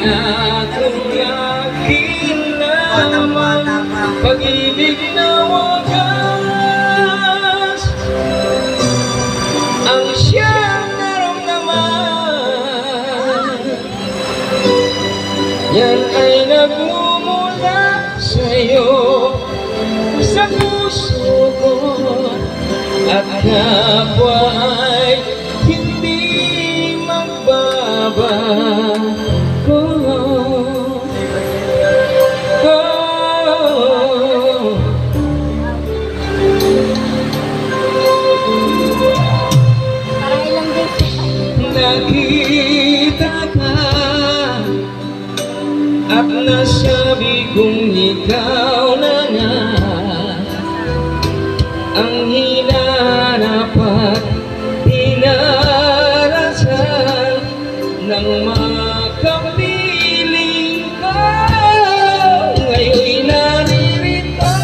akong akin lamang pag-ibig na wagas ang siyang naramdaman. Yan ay nagmumula sa'yo, sa puso ko, at kapwa ay hindi magbabago. Nakita ka at nasabi kong ikaw na nga ang hinanap at dinarasal ng makapiling ko. Ngayon'y naririto,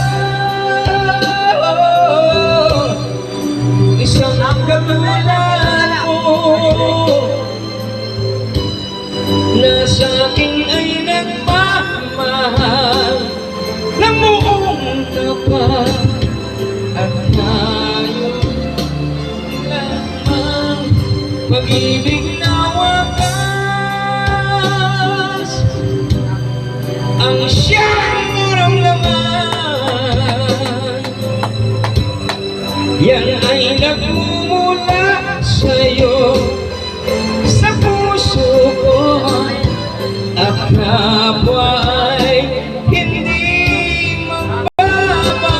isang katulad mo na sa'kin ay nagmamahal ng buong tapat at tayo lamang pag-ibig na wagas ang siyang naramdaman. Yan ay nagmumula sa'yo, sa puso ko, at kapwa ay hindi magbabago.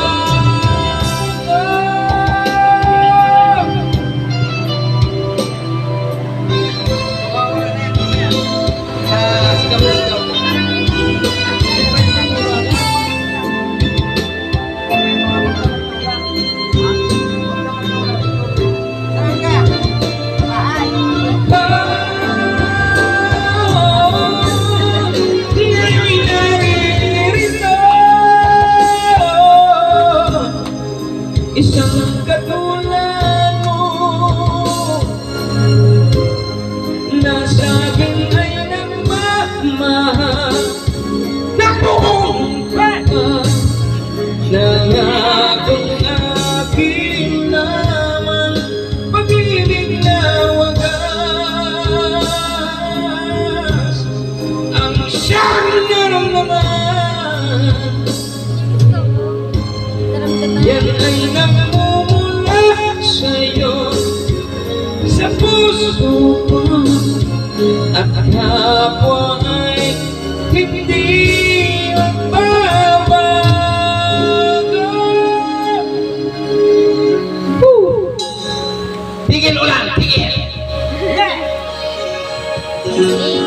Isang katulad mo na sa'kin ay nagmamahal ng buong tapat ng akong akin lamang pag-ibig na wagas ang siyang naramdaman. Yan ay nagmumula sa'yo, sa puso ko, at kapwa ay hindi magbabago. Tigil ulan, tigil!